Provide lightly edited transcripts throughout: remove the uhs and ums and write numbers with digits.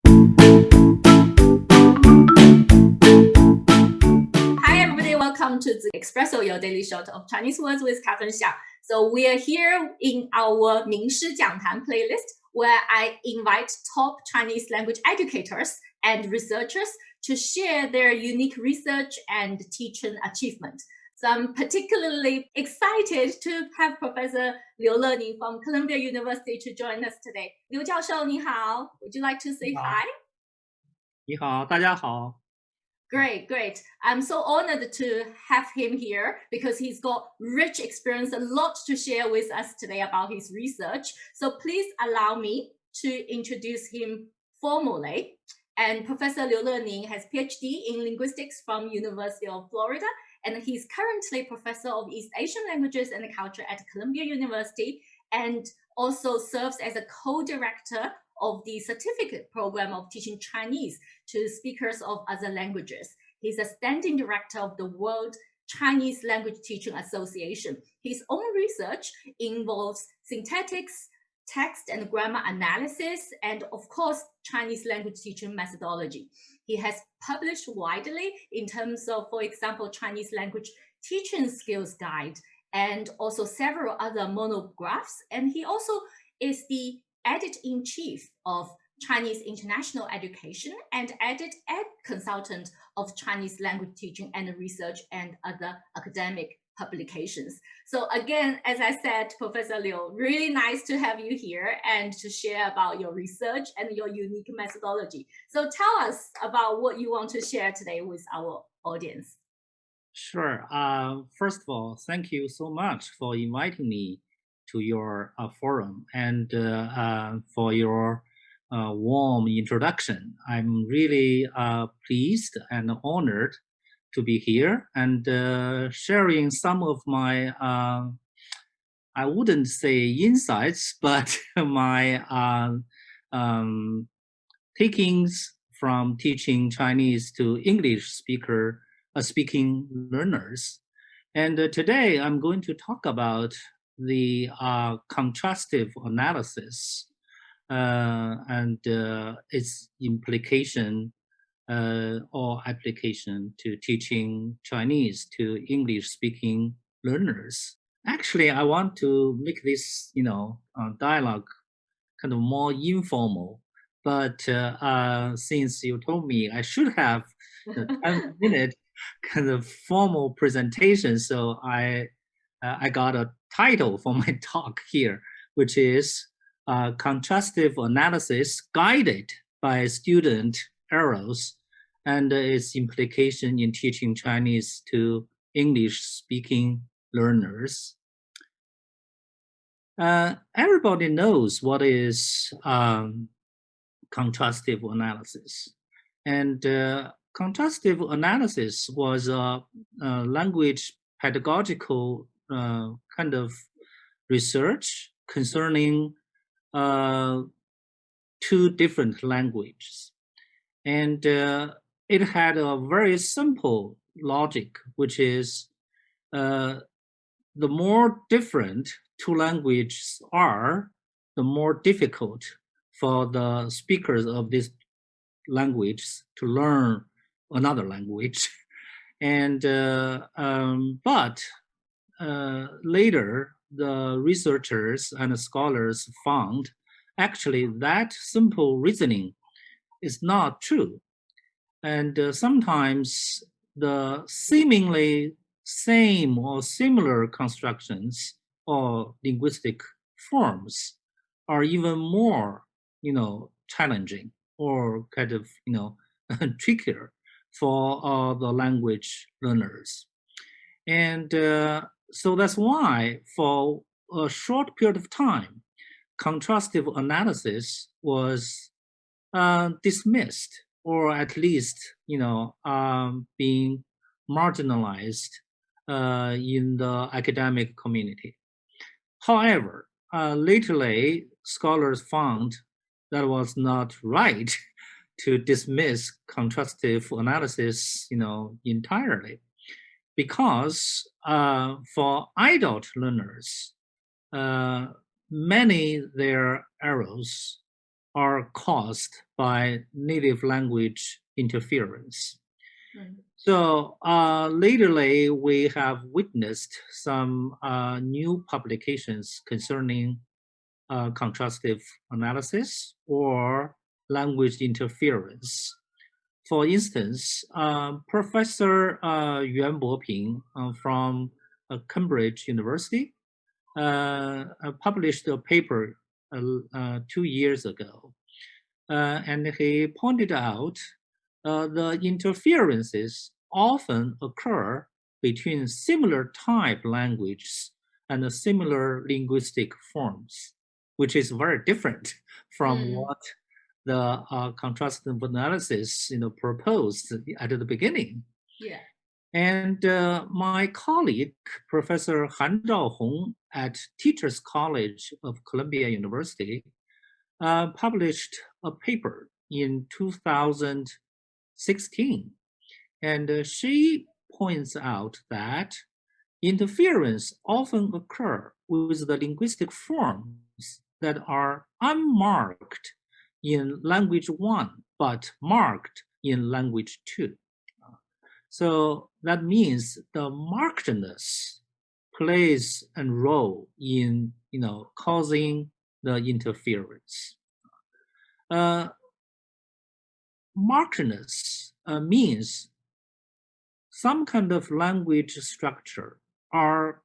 Hi everybody, welcome to the Espresso, your daily shot of Chinese words with Catherine Xiang. So we are here in our 名师讲坛 playlist, where I invite top Chinese language educators and researchers to share their unique research and teaching achievement. So I'm particularly excited to have Professor Liu Lening from Columbia University to join us today. Liu 教授你好, would you like to say hi? 你好，大家好。 Great, great. I'm so honored to have him here because he's got rich experience, a lot to share with us today about his research. So please allow me to introduce him formally. And Professor Liu Lening has PhD in linguistics from University of Florida, and he's currently Professor of East Asian Languages and Culture at Columbia University, and also serves as a co-director of the certificate program of teaching Chinese to speakers of other languages. He's a standing director of the World Chinese Language Teaching Association. His own research involves syntactics, text and grammar analysis, and of course, Chinese language teaching methodology. He has published widely in terms of, for example, Chinese language teaching skills guide, and also several other monographs. And he also is the editor-in-chief of Chinese International Education and ed consultant of Chinese language teaching and research and other academic publications. So again, as I said, Professor Liu, really nice to have you here and to share about your research and your unique methodology. So tell us about what you want to share today with our audience. Sure. First of all, thank you so much for inviting me to your forum and for your warm introduction. I'm really pleased and honored to be here and sharing some of my, I wouldn't say insights, but my takings from teaching Chinese to English speaking learners. And today I'm going to talk about the contrastive analysis and its implication or application to teaching Chinese to English-speaking learners. Actually, I want to make this, dialogue kind of more informal. But since you told me I should have the 10-minute kind of formal presentation, so I got a title for my talk here, which is Contrastive Analysis Guided by Student Errors and its implication in teaching Chinese to English-speaking learners. Everybody knows what is contrastive analysis. And contrastive analysis was a language pedagogical kind of research concerning two different languages. And it had a very simple logic, which is the more different two languages are, the more difficult for the speakers of this language to learn another language. And but later, the researchers and scholars found actually that simple reasoning is not true. And sometimes the seemingly same or similar constructions or linguistic forms are even more, challenging or kind of, trickier for the language learners. And so that's why for a short period of time, contrastive analysis was dismissed, or at least, being marginalized in the academic community. However, lately, scholars found that was not right to dismiss contrastive analysis, entirely, because for adult learners, many their errors are caused by native language interference. So lately, we have witnessed some new publications concerning contrastive analysis or language interference. For instance, Professor Yuan Boping from Cambridge University published a paper 2 years ago, and he pointed out the interferences often occur between similar type languages and similar linguistic forms, which is very different from what the contrastive analysis proposed at the beginning. Yeah. And my colleague, Professor Han Zhaohong at Teachers College of Columbia University, published a paper in 2016. And she points out that interference often occur with the linguistic forms that are unmarked in language 1, but marked in language 2. So that means the markedness plays a role in causing the interference. Markedness means some kind of language structure are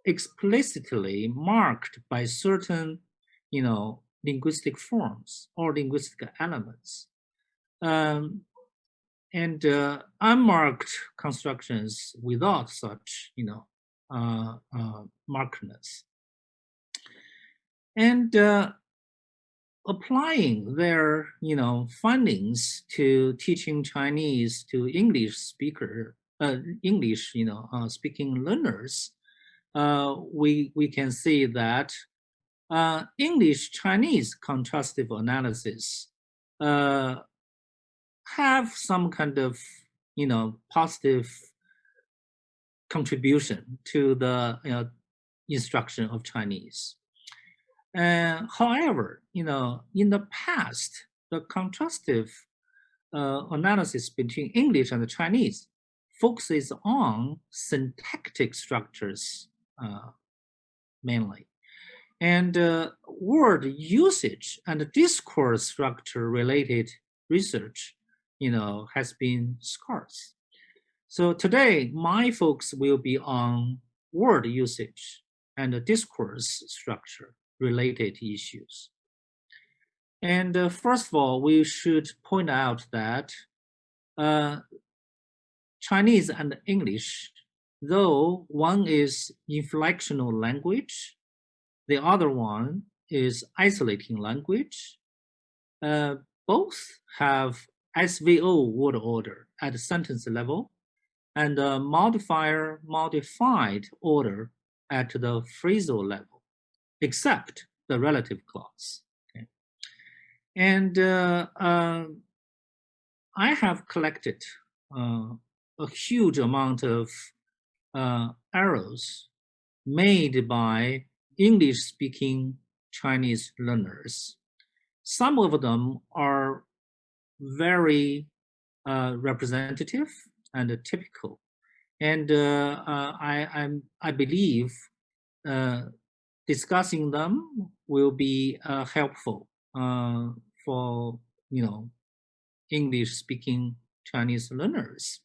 explicitly marked by certain linguistic forms or linguistic elements. And unmarked constructions without such markedness. And applying their findings to teaching Chinese to English speaking learners, we can see that English Chinese contrastive analysis have some kind of positive contribution to the instruction of Chinese. However, in the past, the contrastive analysis between English and Chinese focuses on syntactic structures mainly. And word usage and discourse structure related research, has been scarce. So today, my focus will be on word usage and discourse structure related issues. And first of all, we should point out that Chinese and English, though one is inflectional language, the other one is isolating language, both have SVO word order at sentence level and modified order at the phrasal level, except the relative clause. Okay. And I have collected a huge amount of errors made by English-speaking Chinese learners. Some of them are very representative and typical, and I believe discussing them will be helpful for English-speaking Chinese learners.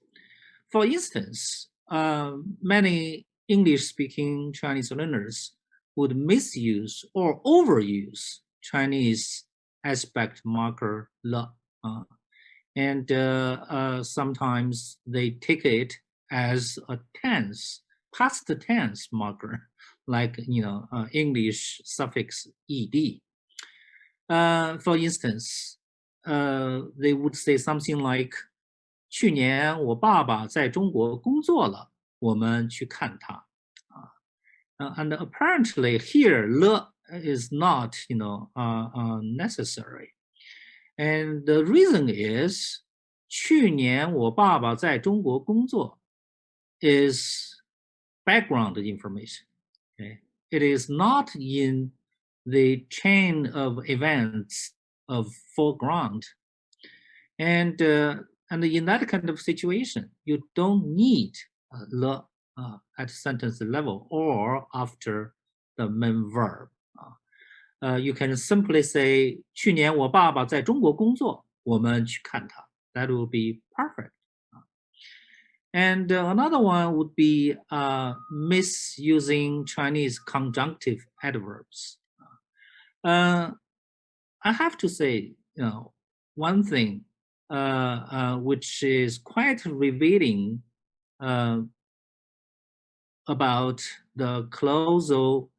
For instance, many English-speaking Chinese learners would misuse or overuse Chinese aspect marker le, and sometimes they take it as a tense, past tense marker, like English suffix ed. For instance, they would say something like 去年我爸爸在中国工作了，我们去看他。And apparently here, le is not, necessary. And the reason is, 去年我爸爸在中国工作 is background information. Okay? It is not in the chain of events of foreground. And in that kind of situation, you don't need the at sentence level or after the main verb. You can simply say 去年我爸爸在中国工作，我们去看他. That will be perfect. And another one would be misusing Chinese conjunctive adverbs. I have to say, one thing which is quite revealing about the clausal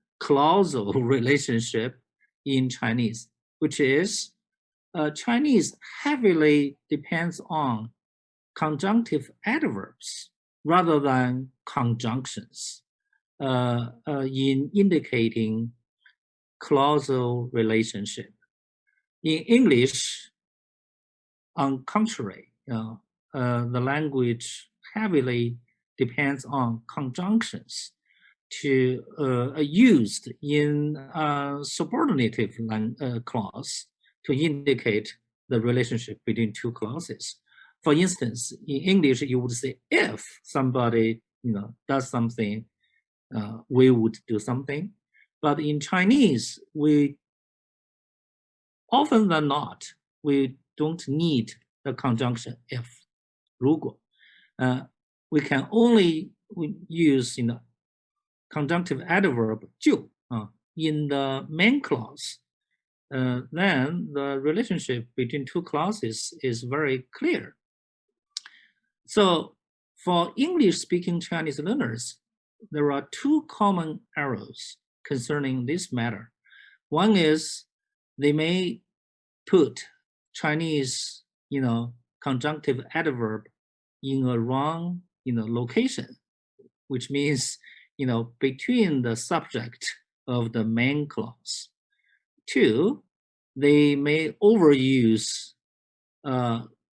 relationship in Chinese, which is Chinese heavily depends on conjunctive adverbs rather than conjunctions in indicating clausal relationship. In English, on contrary, the language heavily depends on conjunctions used in subordinative clause to indicate the relationship between two clauses. For instance, in English, you would say if somebody does something, we would do something. But in Chinese, we often than not, we don't need the conjunction if, 如果. We can only use conjunctive adverb 就 in the main clause. Then the relationship between two clauses is very clear. So for English-speaking Chinese learners, there are two common errors concerning this matter. One is they may put Chinese, conjunctive adverb in a wrong, location, which means, between the subject of the main clause. Two, they may overuse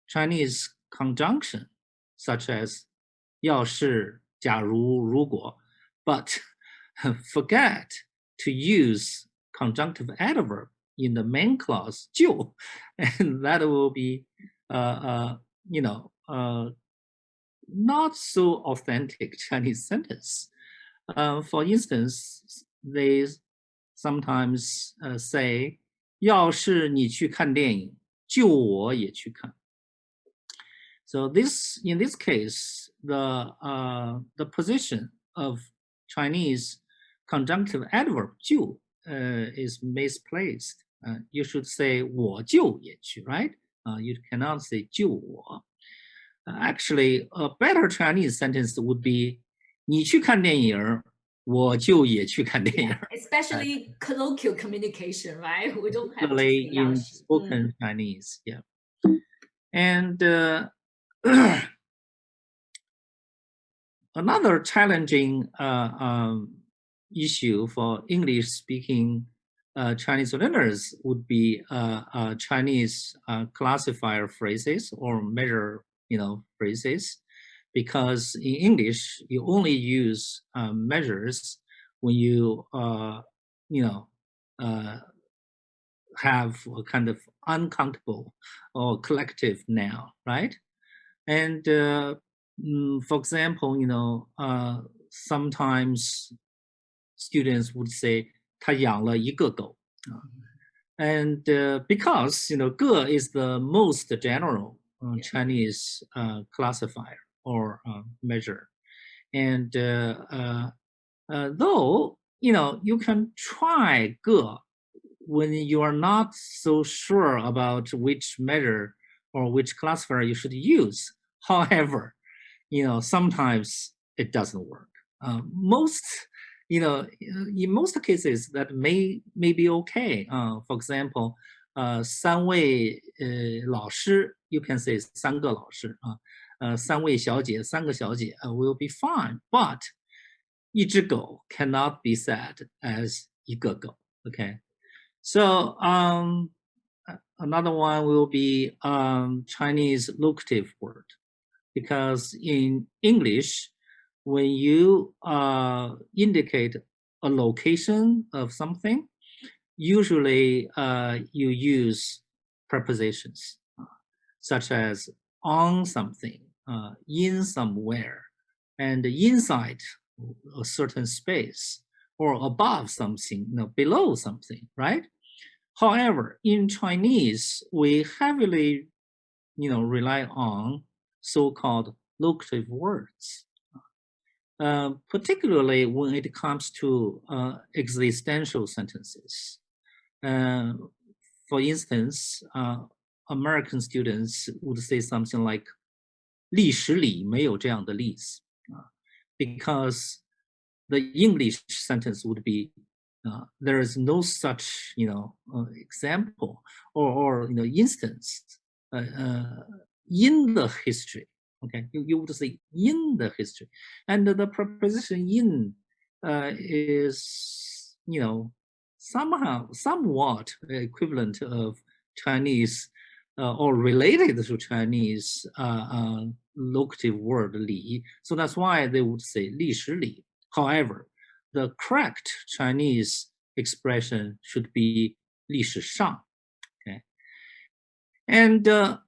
Chinese conjunction, such as 要是, 假如, 如果, but forget to use conjunctive adverb in the main clause 就, and that will be not so authentic Chinese sentence. For instance, they sometimes say 要是你去看电影，就我也去看. So in this case, the position of Chinese conjunctive adverb 就 is misplaced. You should say 我就也去, right? You cannot say 就我. Actually, a better Chinese sentence would be 你去看电影，我就也去看电影. Especially colloquial communication, right? We don't have to say in spoken Chinese, yeah. And another challenging issue for English-speaking Chinese learners would be Chinese classifier phrases or measure, phrases, because in English you only use measures when you, have a kind of uncountable or collective noun, right? And for example, sometimes students would say 他养了一个狗. And because, 个 is the most general Chinese classifier or measure. And though, you can try 个 when you are not so sure about which measure or which classifier you should use. However, sometimes it doesn't work. In most cases that may be okay. For example, 三位老师, you can say 三个老师, 三位小姐, 三个小姐 will be fine. But 一只狗 cannot be said as 一个狗. Okay. So another one will be Chinese locative word, because in English, when you indicate a location of something, usually you use prepositions, such as on something, in somewhere, and inside a certain space, or above something, below something, right? However, in Chinese, we heavily, rely on so-called locative words, particularly when it comes to existential sentences. For instance, American students would say something like 历史里没有这样的例子, because the English sentence would be there is no such example or instance in the history. Okay, you would say in the history, and the preposition in is somewhat equivalent of Chinese or related to Chinese locative word 理, so that's why they would say 历史里. However, the correct Chinese expression should be 历史上. Okay, and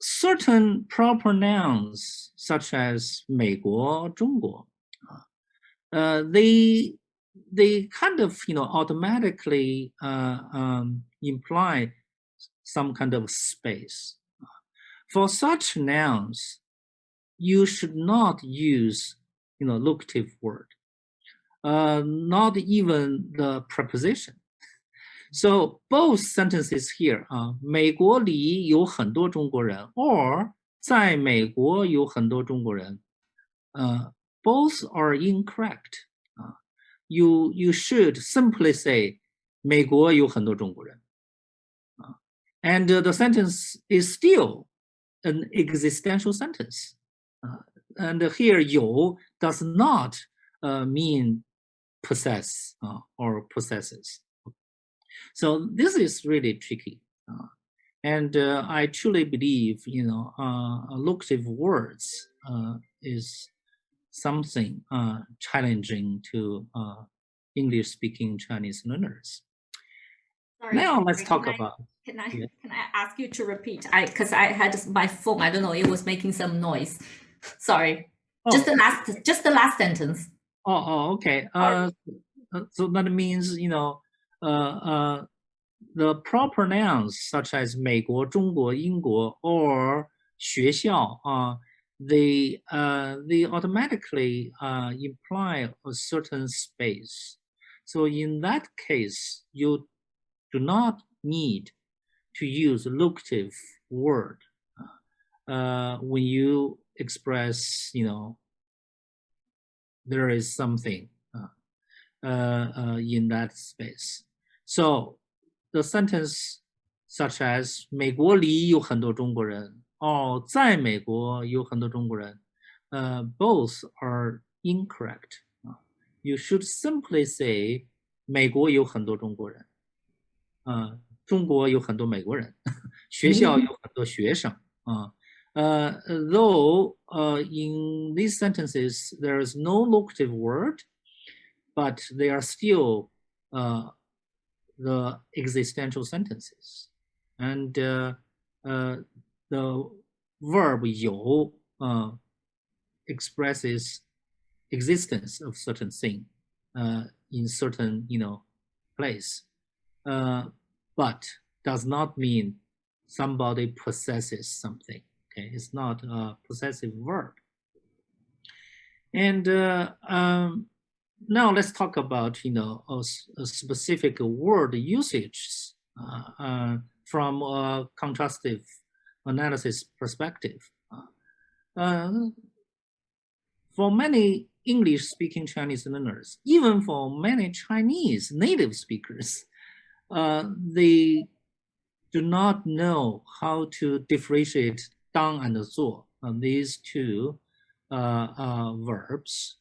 certain proper nouns such as 美国、中国, they kind of automatically imply some kind of space. For such nouns, you should not use locative word, not even the preposition. So both sentences here, 美国里有很多中国人 or 在美国有很多中国人, both are incorrect. You should simply say 美国有很多中国人. And the sentence is still an existential sentence. And here 有 does not mean possess or possesses. So this is really tricky. And I truly believe, locative words is something challenging to English-speaking Chinese learners. Sorry, now let's talk about. Can I ask you to repeat? Because I had my phone. I don't know. It was making some noise. Sorry. Oh. Just the last sentence. Okay. So that means the proper nouns such as 美国、中国、英国 or 学校 they automatically imply a certain space. So in that case, you do not need to use locative word when you express, there is something in that space. So the sentence such as 美国里有很多中国人 or 在美国有很多中国人 both are incorrect. You should simply say 美国有很多中国人 中国有很多美国人 学校有很多学生 though in these sentences there is no locative word, but they are still the existential sentences. And the verb 有 expresses existence of certain thing in certain place, but does not mean somebody possesses something. Okay, it's not a possessive verb. And now let's talk about a specific word usage from a contrastive analysis perspective. For many English-speaking Chinese learners, even for many Chinese native speakers, they do not know how to differentiate 当 and 做 these two verbs.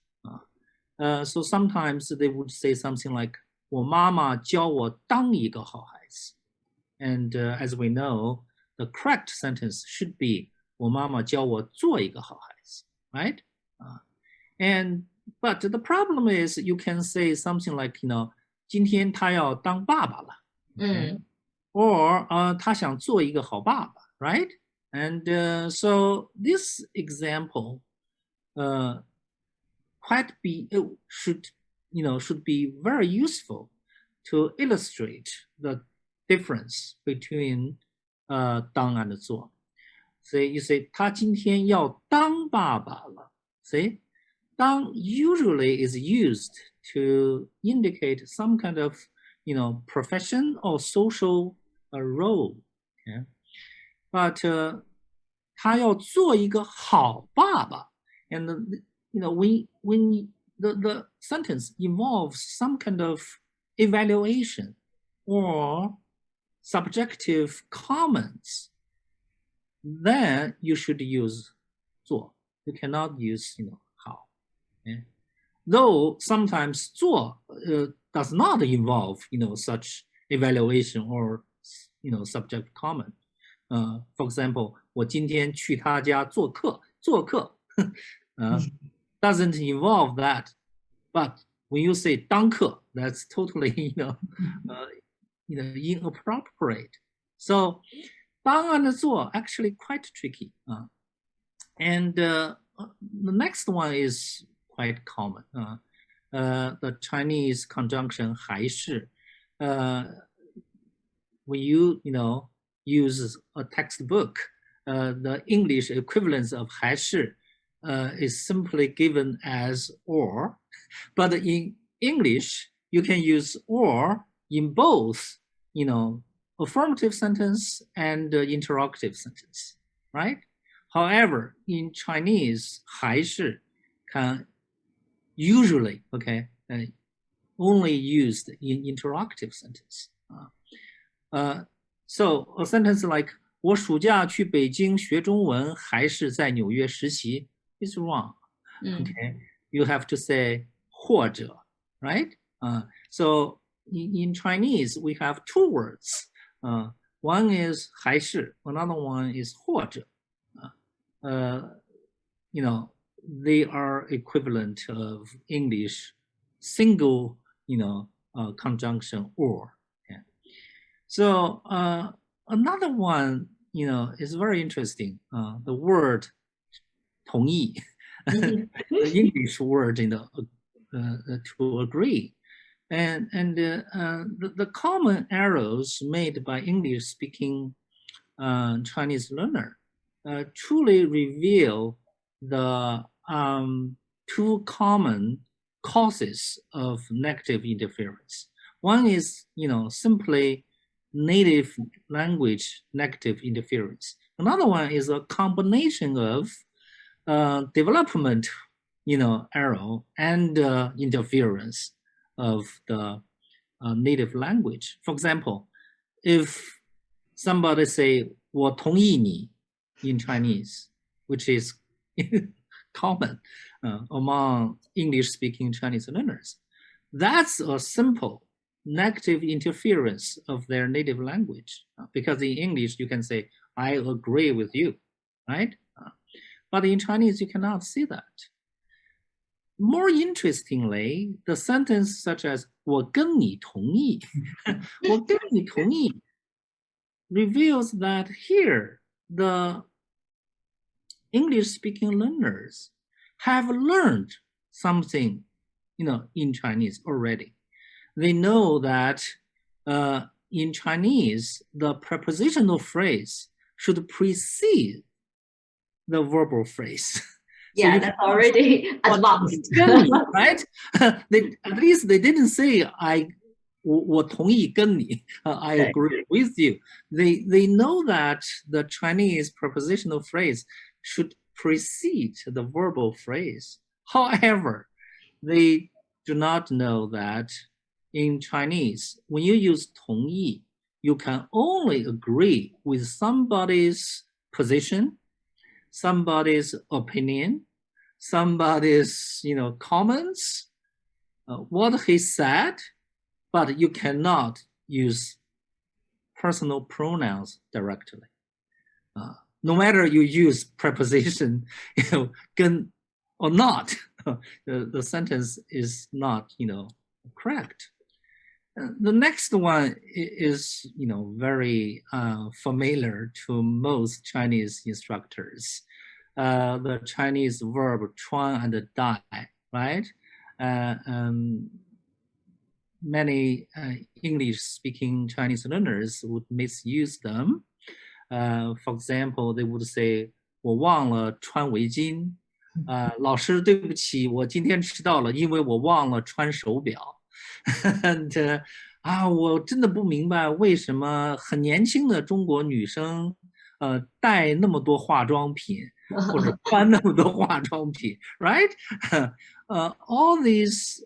So sometimes they would say something like 我妈妈教我当一个好孩子. And as we know, the correct sentence should be 我妈妈教我做一个好孩子, right? But the problem is you can say something like 今天他要当爸爸了. Okay? or 他想做一个好爸爸 right? And so this example should be very useful to illustrate the difference between 当 and 做。所以 you say 他今天要当爸爸了。See, 当 usually is used to indicate some kind of profession or social role. Okay? But 他要做一个好爸爸 and when the sentence involves some kind of evaluation or subjective comments, then you should use 做. You cannot use 好. Okay? Though sometimes 做 does not involve such evaluation or subject comment. For example, 我今天去他家做客 doesn't involve that. But when you say 当客, that's totally inappropriate. So 当 and 做 actually quite tricky. And the next one is quite common. The Chinese conjunction 还是 when you use a textbook, the English equivalence of 还是 is simply given as or, but in English you can use or in both affirmative sentence and interrogative sentence, right? However, in Chinese 还是 can usually only used in interrogative sentence. So a sentence like 我暑假去北京学中文还是在纽约实习 is wrong. Okay, you have to say 或者 right? So in Chinese we have two words. One is 还是 another one is 或者. They are equivalent of English single conjunction or. Okay. So another one is very interesting. The word 同意 the English word to agree. And the common errors made by English speaking Chinese learner truly reveal the two common causes of negative interference. One is simply native language negative interference. Another one is a combination of development error and interference of the native language. For example, if somebody say 我同意你 in Chinese, which is common among English-speaking Chinese learners, that's a simple negative interference of their native language. Because in English, you can say, I agree with you, right? But in Chinese, you cannot see that. More interestingly, the sentence such as 我跟你同意 我跟你同意 reveals that here, the English-speaking learners have learned something, in Chinese already. They know that in Chinese, the prepositional phrase should precede the verbal phrase. Yeah, so that's already advanced. Right? At least they didn't say, I 我同意跟你 I agree with you. They know that the Chinese prepositional phrase should precede the verbal phrase. However, they do not know that in Chinese, when you use 同意, you can only agree with somebody's position, somebody's opinion, somebody's comments, what he said, but you cannot use personal pronouns directly. No matter you use preposition, 跟 or not, the sentence is not, correct. The next one is, very familiar to most Chinese instructors. The Chinese verb Tran and Die, right? Many English-speaking Chinese learners would misuse them. For example, they would say, 我忘了穿围巾. 老师对不起，我今天迟到了，因为我忘了穿手表。And 我真的不明白为什么很年轻的中国女生，带那么多化妆品，或者穿那么多化妆品，right? All these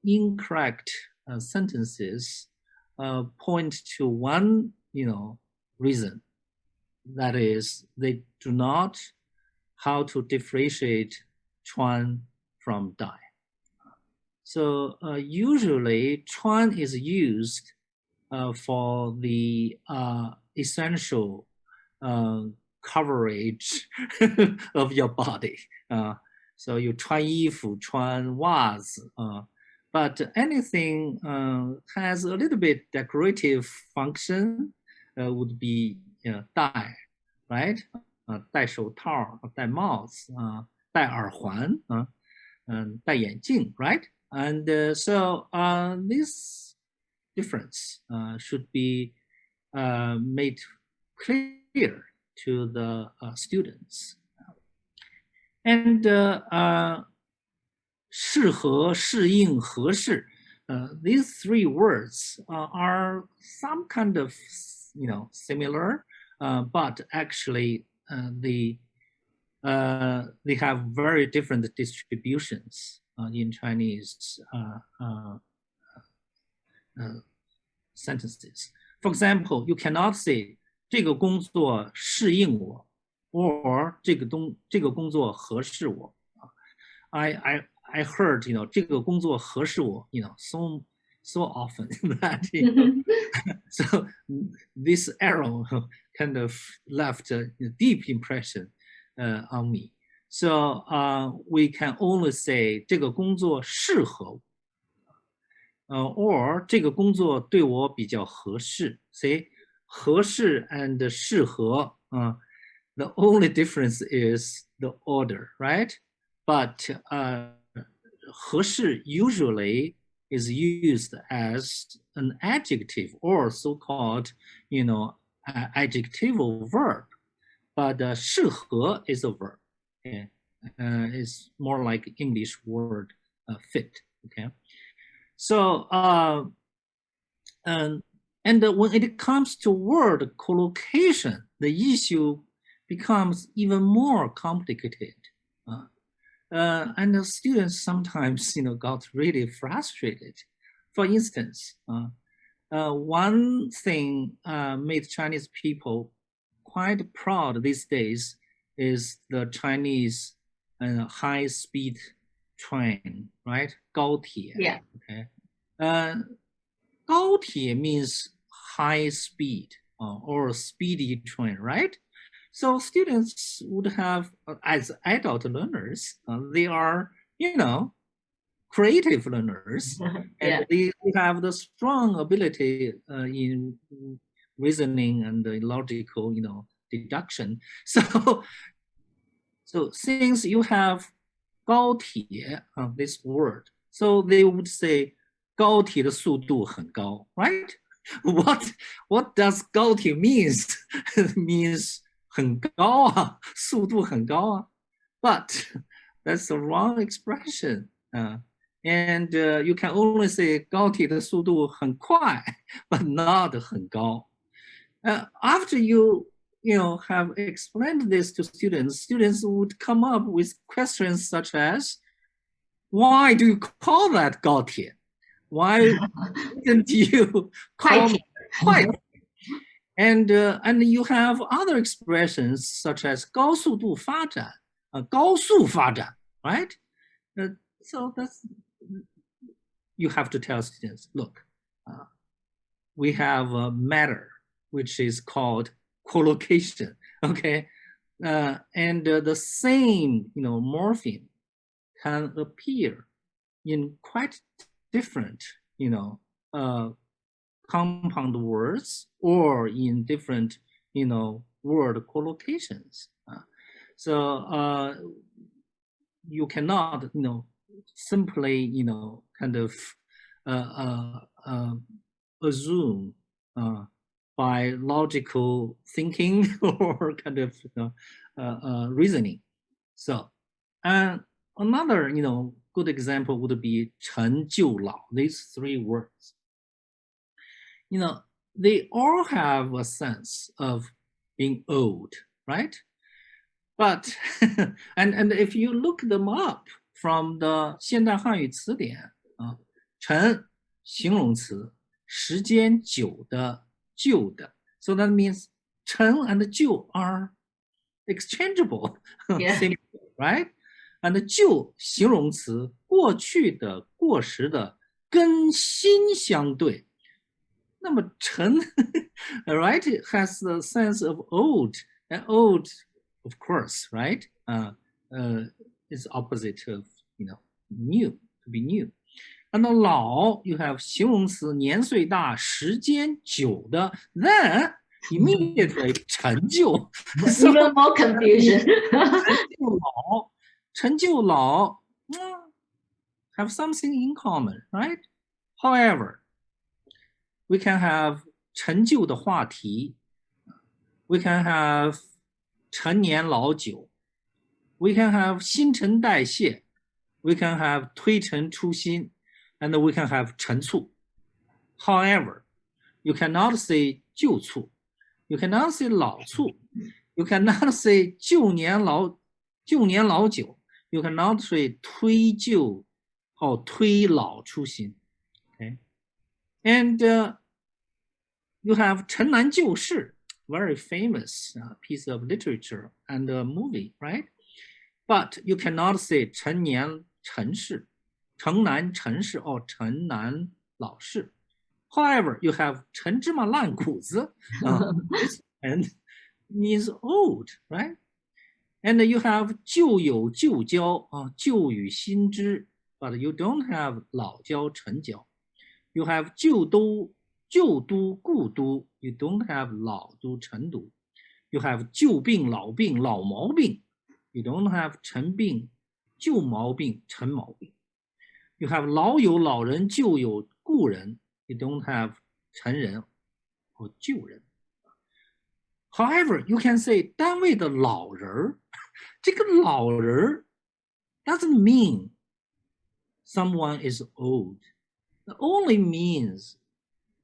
incorrect sentences point to one, reason. That is, they do not how to differentiate Chuan from Die. So usually Chuan is used for the essential coverage of your body. So you 穿衣服, 穿袜子, but anything has a little bit decorative function would be die, right? 戴手套, 戴帽子, 戴耳环, 戴眼镜, right? And so this difference should be made clear to the students. And 适合, 适应, 合适, these three words are some kind of, similar, but actually they have very different distributions in Chinese sentences. For example, you cannot say 这个工作适应我 or 这个工作合适我. I heard, 这个工作合适我, so often that, so this arrow kind of left a deep impression on me. So we can only say 这个工作适合我, or 这个工作对我比较合适. See, 合适 and 适合, the only difference is the order, right? But 合适 usually is used as an adjective or so-called, adjectival verb. But 适合 is a verb. Okay? It's more like English word fit. Okay. So and when it comes to word collocation, the issue becomes even more complicated. And the students sometimes, got really frustrated. For instance, one thing made Chinese people quite proud these days is the Chinese high-speed train, right? 高铁. Yeah. Okay. 高铁 means high speed or speedy train, right? So students would have, as adult learners, they are, creative learners, and they have the strong ability in reasoning and logical, deduction. So since you have 高铁, this word, so they would say 高铁的速度很高, right? What does 高铁means? It means 很高啊, 速度很高啊. But that's the wrong expression. And you can only say 高铁的速度很快, but not 很高. After you have explained this to students, students would come up with questions such as, why do you call that 高铁? Why didn't you call it 快铁? And you have other expressions such as 高速度发展, 高速发展, right? So you have to tell students, look, we have a matter which is called collocation, okay? And the same, morpheme can appear in quite different, compound words or in different, word collocations. So you cannot, simply, kind of assume by logical thinking or kind of reasoning. So, and another, good example would be 陈旧老, these three words. They all have a sense of being old, right? But, and if you look them up from the 现代汉语词典啊，陈形容词，时间久的、旧的。So that means 陈 and 旧 are exchangeable, Yeah. right? And 旧形容词，过去的、过时的，跟新相对。那么陈right, has the sense of old, and old, of course, right? Is opposite of, new, to be new. And 老 you have 形容词年岁大、时间久的 then immediately 陈旧 Even more confusion. 陈旧老 have something in common, right? However, we can have 陈旧的话题 we can have 陈年老酒 we can have 新陈代谢 we can have 推陈出新 and we can have 陈醋 However, you cannot say 旧醋 you cannot say 老醋 you cannot say 旧年老酒 you cannot say 推旧 or 推老出新 okay? And you have 城南旧事 very famous piece of literature and a movie, right? But you cannot say 陈年陈氏 城南陈氏 or 城南老氏 However, you have 陈芝麻烂谷子 and means old, right? And you have 旧友旧交旧与新知 but you don't have 老交陈交 You have 旧都故都 you don't have 老都陈都 You have 旧病老病老毛病 you don't have 陈病旧毛病陈毛病 You have 老友老人旧友故人 you don't have 陈人 or 旧人 However, you can say 单位的老人这个老人 doesn't mean someone is old It only means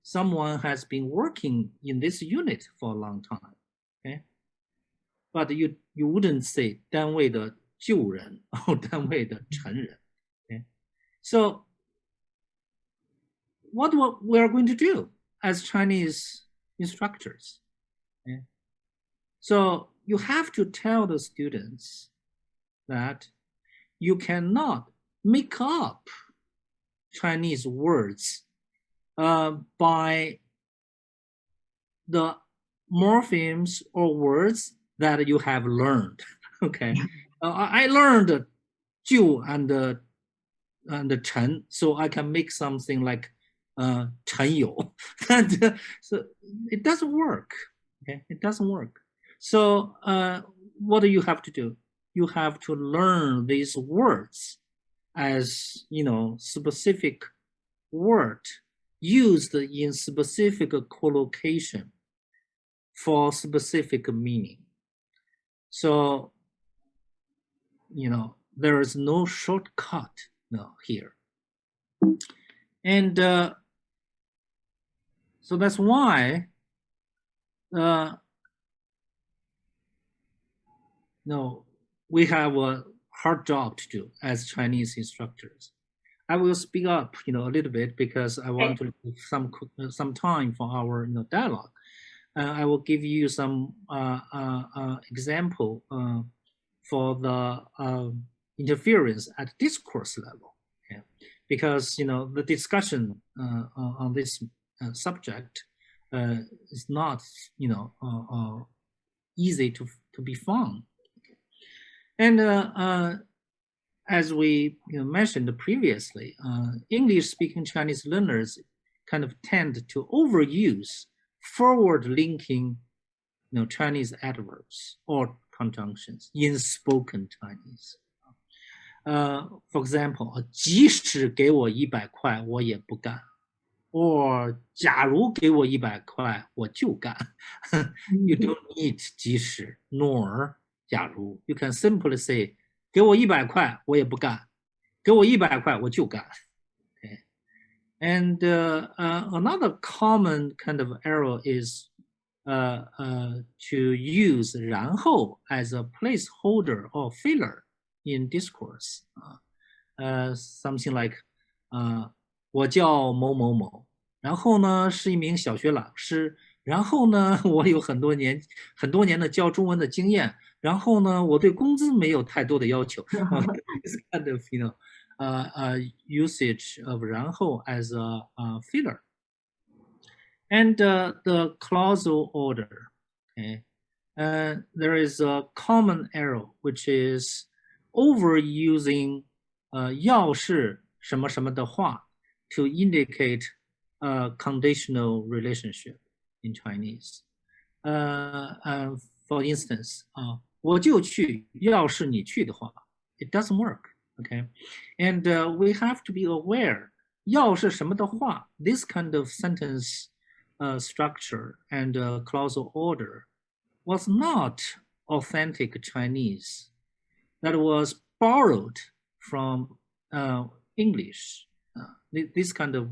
someone has been working in this unit for a long time, okay? But you wouldn't say 单位的旧人 or 单位的陈人, okay? So what we are going to do as Chinese instructors, okay? So you have to tell the students that you cannot make up Chinese words by the morphemes or words that you have learned. Okay, I learned 旧 and 陈, so I can make something like 陈友. And so it doesn't work. Okay, it doesn't work. So what do you have to do? You have to learn these words as specific word used in specific collocation for specific meaning. So there is no shortcut here. And so that's why we have a hard job to do as Chinese instructors. I will speak up, a little bit because I want to leave some time for our dialogue. I will give you some example for the interference at discourse level, okay? Because the discussion on this subject is not easy to be found. And as we mentioned previously, English-speaking Chinese learners kind of tend to overuse forward-linking Chinese adverbs or conjunctions in spoken Chinese. For example, 即使给我100块我也不干 or 假如给我100块我就干 You don't need 即使 nor 假如 You can simply say 给我100块我也不干 给我100块我就干 Okay. And another common kind of error is to use 然后 as a placeholder or filler in discourse. Something like 我叫某某某，然后呢是一名小学老师，然后呢我有很多年的教中文的经验，然后呢我对工资没有太多的要求。This kind of usage of 然后 as a filler. And the clausal order, okay, there is a common error, which is overusing 要是什么什么的话 to indicate a conditional relationship in Chinese. For instance, 我就去，要是你去的话 it doesn't work, okay? And we have to be aware, 要是什么的话 this kind of sentence structure and clausal order was not authentic Chinese. That was borrowed from English. This kind of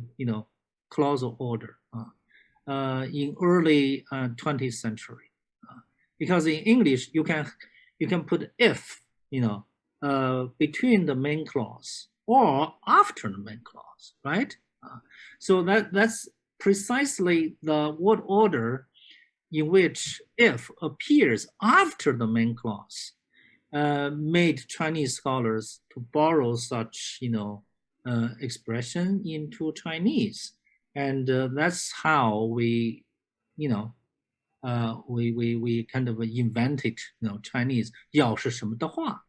clausal order in early 20th century. Because in English you can put if between the main clause or after the main clause, right? So that's precisely the word order in which if appears after the main clause made Chinese scholars to borrow such expression into Chinese, and that's how we we kind of invented Chinese 要是什么的话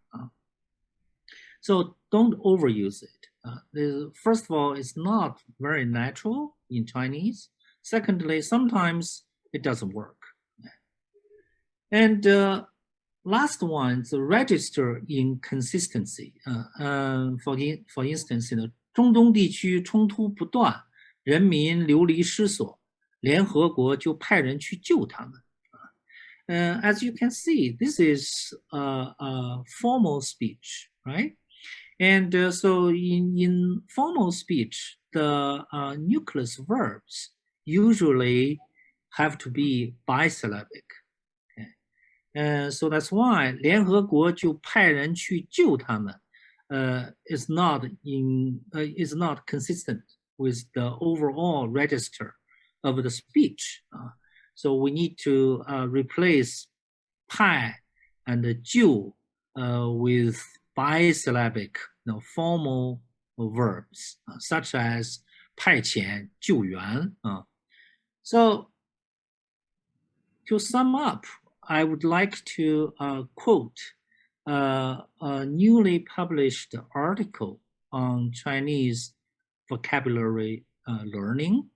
So don't overuse it. First of all, it's not very natural in Chinese. Secondly, sometimes it doesn't work. And last one, the register inconsistency. For instance, 中东地区冲突不断，人民流离失所，联合国就派人去救他们。As you can see, this is a formal speech, right? And so in formal speech, the nucleus verbs usually have to be bisyllabic. Okay? So that's why 联合国就派人去救他们 is not consistent with the overall register of the speech. So we need to replace 派 and 救 with bisyllabic formal verbs such as 派遣救援 So to sum up, I would like to quote a newly published article on Chinese vocabulary learning.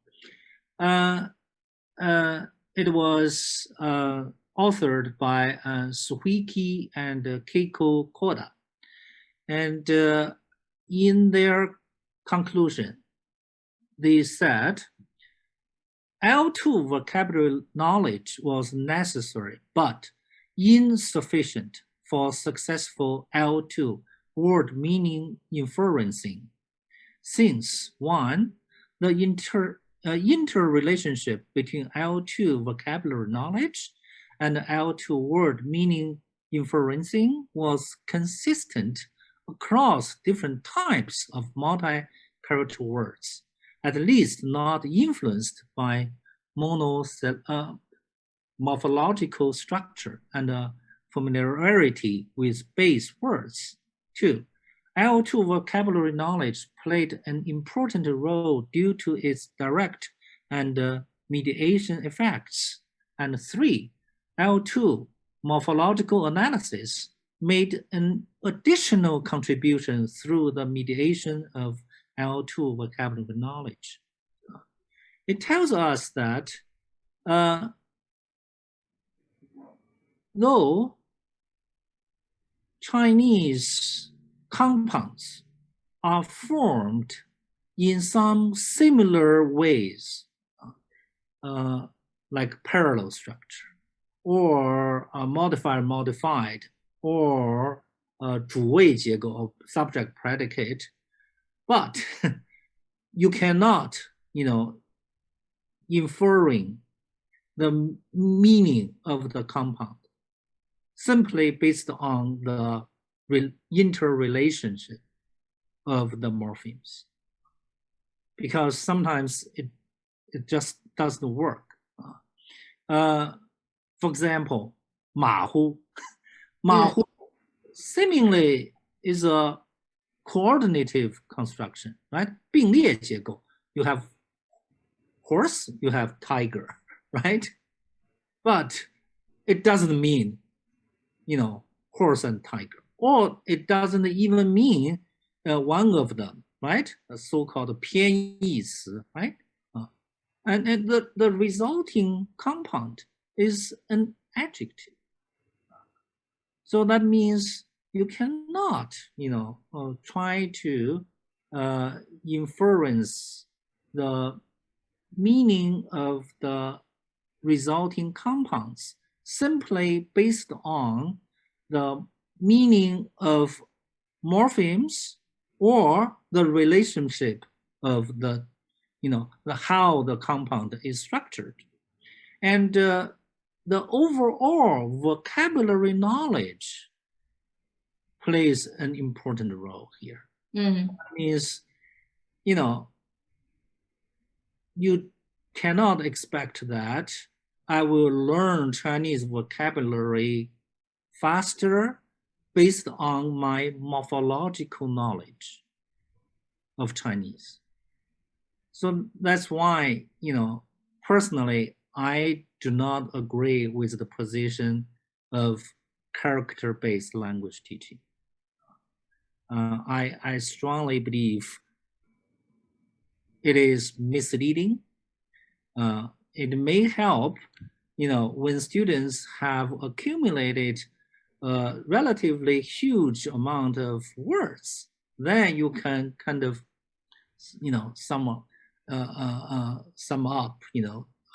It was authored by Suhiki and Keiko Koda. And in their conclusion, they said, L2 vocabulary knowledge was necessary, but insufficient for successful L2 word meaning inferencing. Since, one, the interrelationship between L2 vocabulary knowledge and L2 word meaning inferencing was consistent across different types of multi-character words, at least not influenced by morphological structure and familiarity with base words. Two, L2 vocabulary knowledge played an important role due to its direct and mediation effects. And three, L2 morphological analysis made an additional contribution through the mediation of L2 vocabulary knowledge. it tells us that though Chinese compounds are formed in some similar ways, like parallel structure, or modified, or 主谓结构 of subject predicate, but you cannot, inferring the meaning of the compound simply based on the interrelationship of the morphemes, because sometimes it just doesn't work. For example, 马虎 seemingly is a coordinative construction, right? 并列结构. You have horse, you have tiger, right? But it doesn't mean, horse and tiger, or it doesn't even mean one of them, right? A so-called 偏义词, right? And the resulting compound is an adjective. So that means you cannot, try to inference the meaning of the resulting compounds simply based on the meaning of morphemes or the relationship of the, how the compound is structured. And the overall vocabulary knowledge plays an important role here. Mm. That means, you cannot expect that I will learn Chinese vocabulary faster based on my morphological knowledge of Chinese. So that's why, personally, I do not agree with the position of character-based language teaching. I strongly believe it is misleading. It may help, when students have accumulated a relatively huge amount of words, then you can kind of, sum up,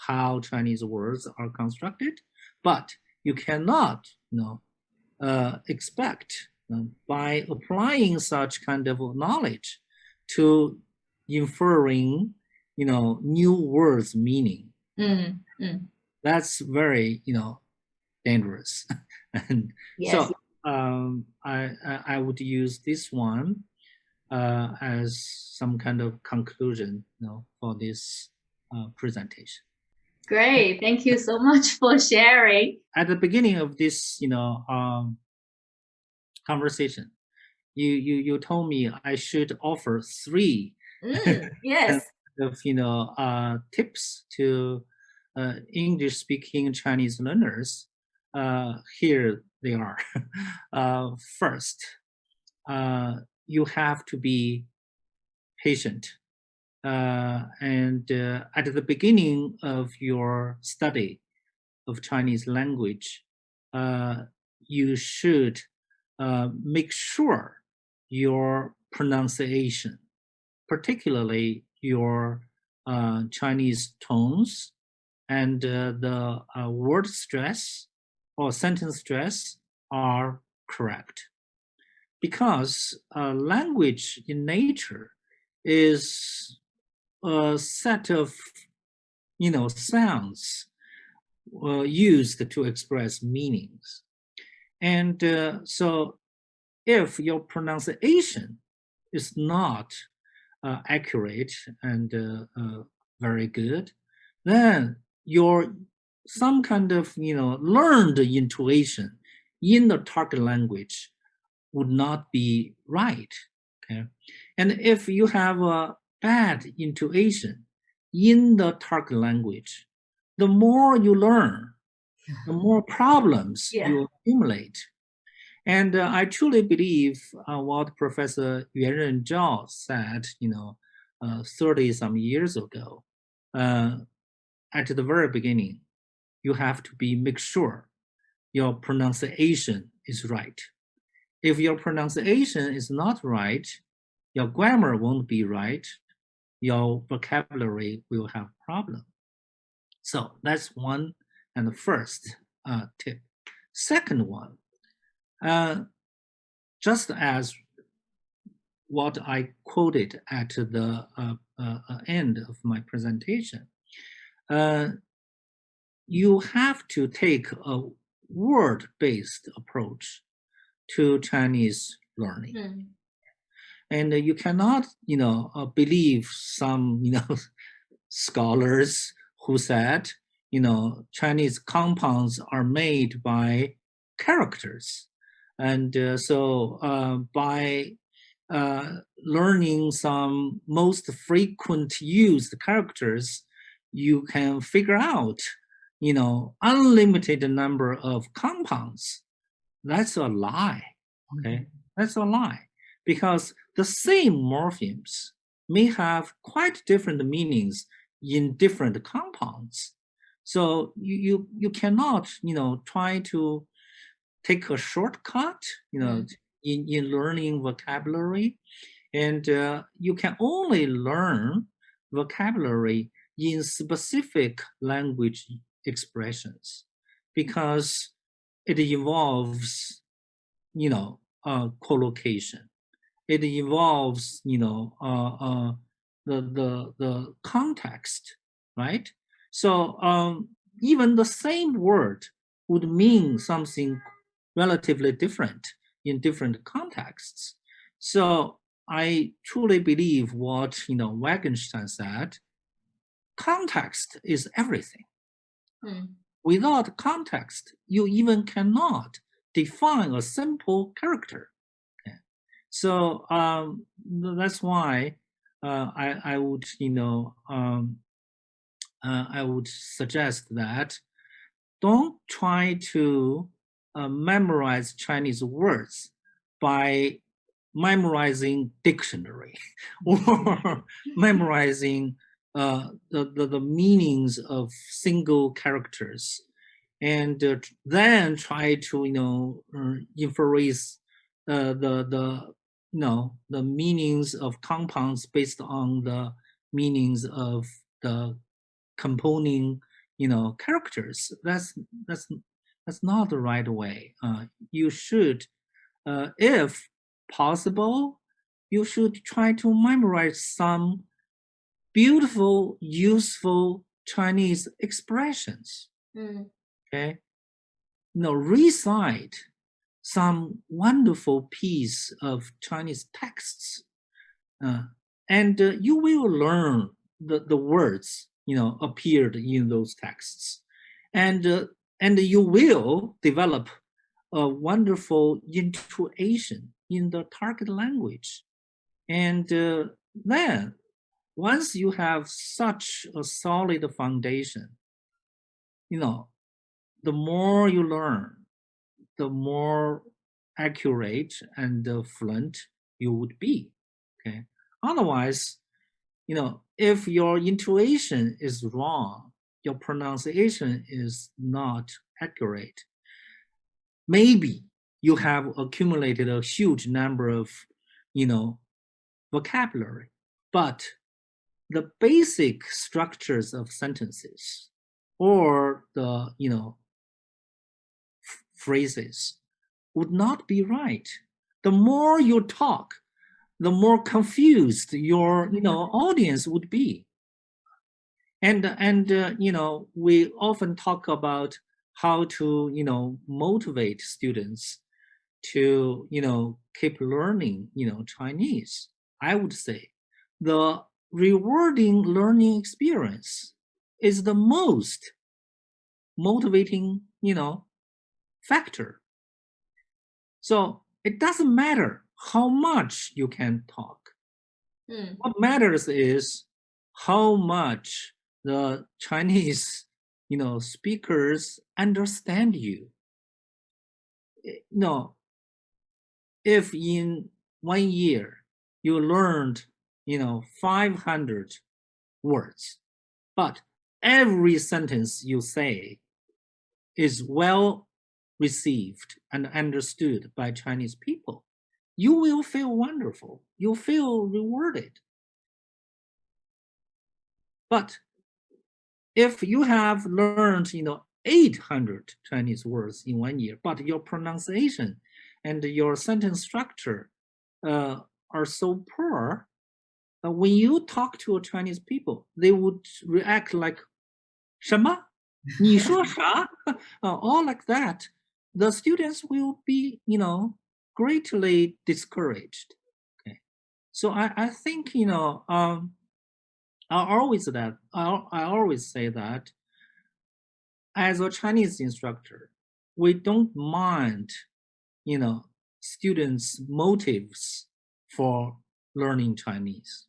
how Chinese words are constructed, but you cannot, expect by applying such kind of knowledge to inferring, new words meaning. Mm. Mm. That's very, dangerous. And Yes. so I would use this one as some kind of conclusion, for this presentation. Great. Thank you so much for sharing. At the beginning of this, conversation, you told me I should offer 3 yes. of tips to English-speaking Chinese learners. Here they are. First, you have to be patient. And at the beginning of your study of Chinese language, you should make sure your pronunciation, particularly your Chinese tones and the word stress or sentence stress are correct. Because language in nature is a set of, sounds used to express meanings. And so if your pronunciation is not accurate and very good, then your some kind of, learned intuition in the target language would not be right. Okay? And if you have a bad intuition in the target language, the more you learn, the more problems you accumulate. And I truly believe what Professor Yuanren Zhao said, 30 some years ago. at the very beginning, you have to make sure your pronunciation is right. If your pronunciation is not right, your grammar won't be right, your vocabulary will have problem. So that's one and the first tip. Second one, just as what I quoted at the end of my presentation, you have to take a word-based approach to Chinese learning. Mm. And you cannot, believe some, scholars who said, Chinese compounds are made by characters. And so by learning some most frequent used characters, you can figure out, unlimited number of compounds. That's a lie, okay? That's a lie, because the same morphemes may have quite different meanings in different compounds. So you cannot, try to take a shortcut, in learning vocabulary. And you can only learn vocabulary in specific language expressions, because it involves, collocation. It involves, the context, right? So even the same word would mean something relatively different in different contexts. So I truly believe what, Wittgenstein said, context is everything. Without context, you even cannot define a simple character. Okay. So that's why I would, I would suggest that don't try to memorize Chinese words by memorizing dictionary or memorizing the meanings of single characters, and then try to inference the meanings of compounds based on the meanings of the component characters. That's not the right way. You should, if possible, you should try to memorize some beautiful, useful Chinese expressions. Okay, recite some wonderful piece of Chinese texts, and you will learn the words appeared in those texts, and you will develop a wonderful intuition in the target language. And then once you have such a solid foundation, the more you learn, the more accurate and fluent you would be. Okay. Otherwise, if your intuition is wrong, your pronunciation is not accurate, maybe you have accumulated a huge number of, vocabulary, but the basic structures of sentences or the, phrases would not be right. The more you talk, the more confused your audience would be. And we often talk about how to motivate students to keep learning Chinese. I would say the rewarding learning experience is the most motivating factor. So it doesn't matter how much you can talk. What matters is how much the Chinese, speakers understand you. If in 1 year you learned, 500 words, but every sentence you say is well received and understood by Chinese people, you will feel wonderful. You'll feel rewarded. But if you have learned, 800 Chinese words in 1 year, but your pronunciation and your sentence structure are so poor, when you talk to Chinese people, they would react like, 什么？你说啥? All like that. The students will be, greatly discouraged. Okay, so I think, I always say that as a Chinese instructor, we don't mind, students' motives for learning Chinese.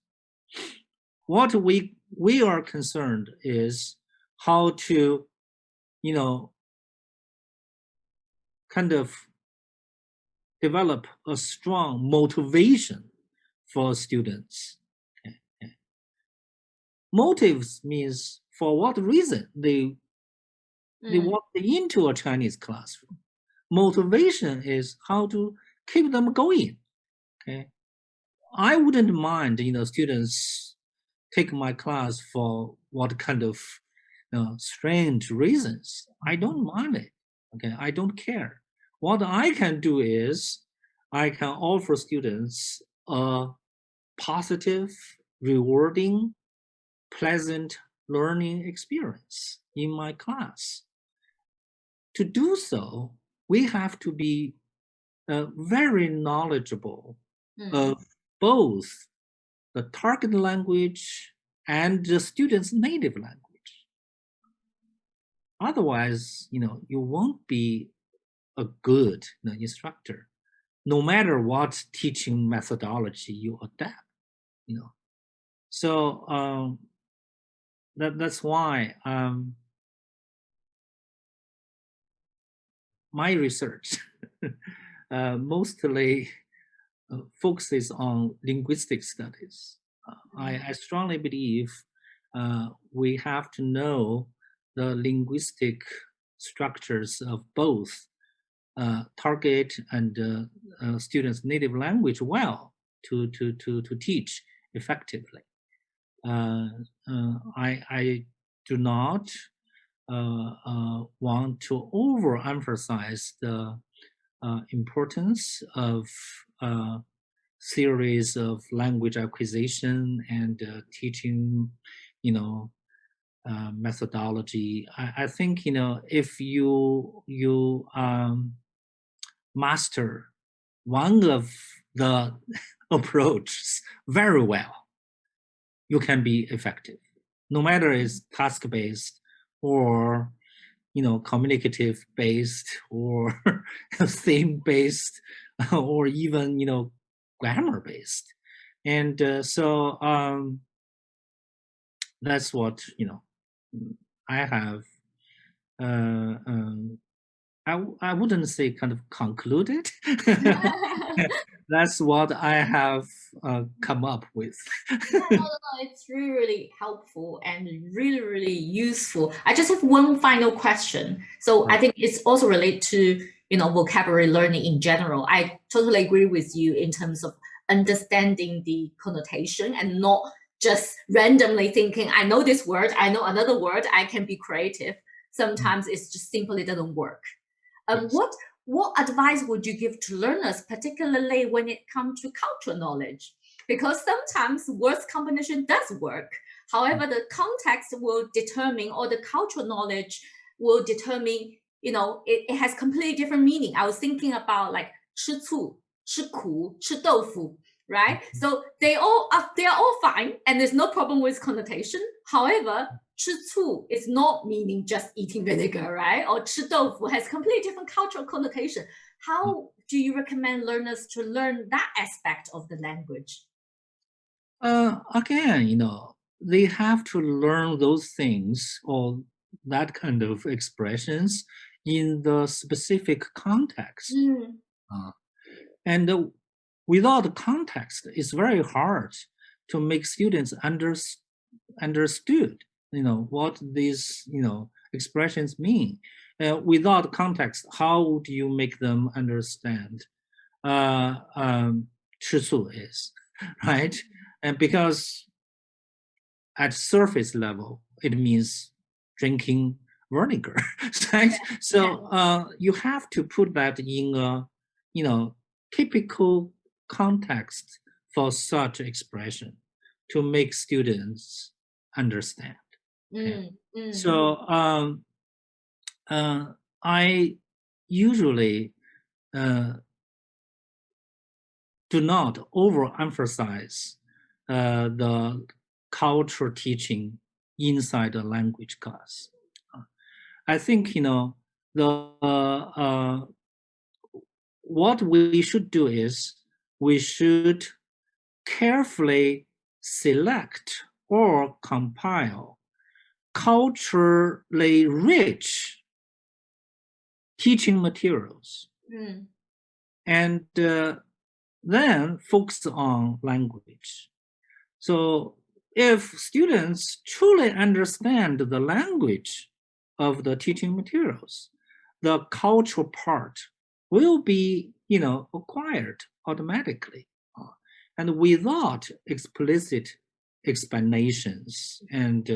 What we are concerned is how to, kind of develop a strong motivation for students. Okay. Motives means for what reason they walk into a Chinese classroom. Motivation is how to keep them going. Okay, I wouldn't mind, students take my class for what kind of strange reasons. I don't mind it. Okay, I don't care. What I can do is I can offer students a positive, rewarding, pleasant learning experience in my class. To do so, we have to be very knowledgeable of both the target language and the student's native language. Otherwise, you won't be a good instructor, no matter what teaching methodology you adapt. So that's why my research mostly focuses on linguistic studies. I strongly believe we have to know the linguistic structures of both target and students' native language well to teach effectively. I do not want to overemphasize the importance of series of language acquisition and teaching, methodology. I think, if you master one of the approaches very well, you can be effective, no matter it's task-based or communicative based or theme-based or even grammar-based. And so that's what I have. I wouldn't say kind of concluded. That's what I have come up with. No, it's really, really helpful and really, really useful. I just have one final question. So I think it's also related to, vocabulary learning in general. I totally agree with you in terms of understanding the connotation and not just randomly thinking, I know this word, I know another word, I can be creative. Sometimes it's just simply doesn't work. Yes. What advice would you give to learners, particularly when it comes to cultural knowledge? Because sometimes words combination does work. However, the context will determine, or the cultural knowledge will determine, it has completely different meaning. I was thinking about like 吃醋,吃苦,吃豆腐, right? So they are all fine, and there's no problem with connotation. However, 吃醋 is not meaning just eating vinegar, right? Or 吃豆腐 has completely different cultural connotation. How do you recommend learners to learn that aspect of the language? Again, they have to learn those things or that kind of expressions in the specific context. And without context, it's very hard to make students understood what these, expressions mean. Without context, how do you make them understand 吃醋 is, right? And because at surface level, it means drinking vinegar, right? So you have to put that in a, typical context for such expression to make students understand. Okay? So I usually do not overemphasize the culture teaching inside a language class. I think what we should do is we should carefully select or compile culturally rich teaching materials and then focus on language. So if students truly understand the language of the teaching materials, the cultural part will be, acquired automatically, and without explicit explanations and,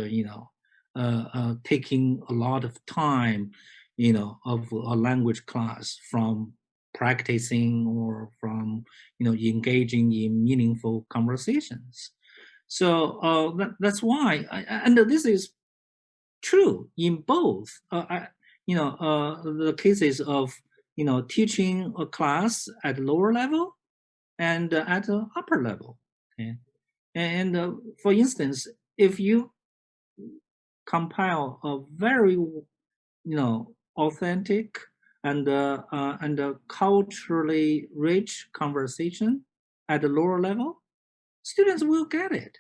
taking a lot of time, of a language class from practicing or from, engaging in meaningful conversations. So that's why, and this is true in both, the cases of, teaching a class at lower level and at the upper level. Okay? And for instance, if you compile a very, authentic and culturally rich conversation at the lower level, students will get it.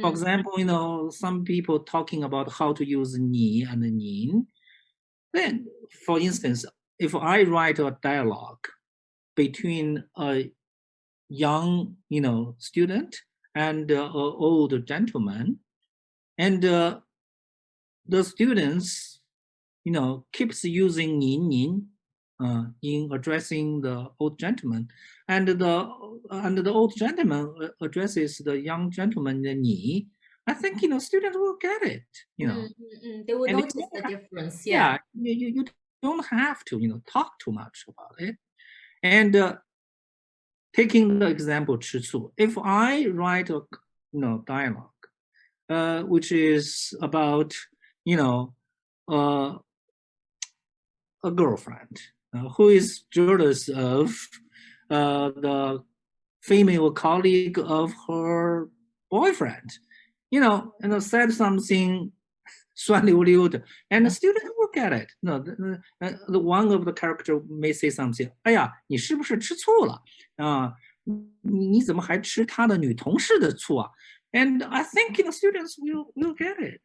For example, some people talking about how to use ni and nin. Then, for instance, if I write a dialogue between a young, student and an old gentleman, and the students, keeps using nin nin in addressing the old gentleman, and the old gentleman addresses the young gentleman the ni. I think students will get it. They will notice the difference. Yeah, you don't have to talk too much about it. And taking the example 吃醋, if I write a dialogue, which is about a girlfriend who is jealous of the female colleague of her boyfriend, and said something 酸溜溜的, and the student will get it. The one of the character may say something, 哎呀，你是不是吃醋了啊？你怎么还吃他的女同事的醋啊？ And I think students will get it.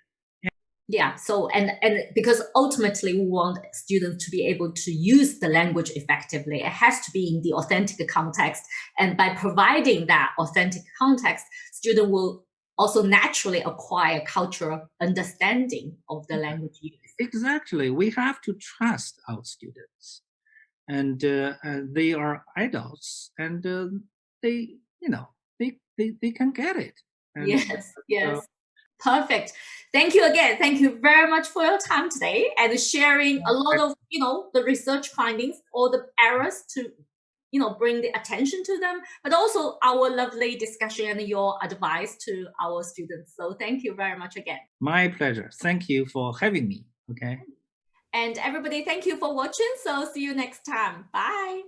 Yeah, so and because ultimately we want students to be able to use the language effectively, it has to be in the authentic context. And by providing that authentic context, student will also naturally acquire cultural understanding of the language use. Exactly. We have to trust our students. And they are adults, and they can get it. And, yes. Perfect. Thank you again. Thank you very much for your time today and sharing a lot of, the research findings, all the errors to, bring the attention to them, but also our lovely discussion and your advice to our students. So thank you very much again. My pleasure. Thank you for having me. Okay. And everybody, thank you for watching. So see you next time. Bye.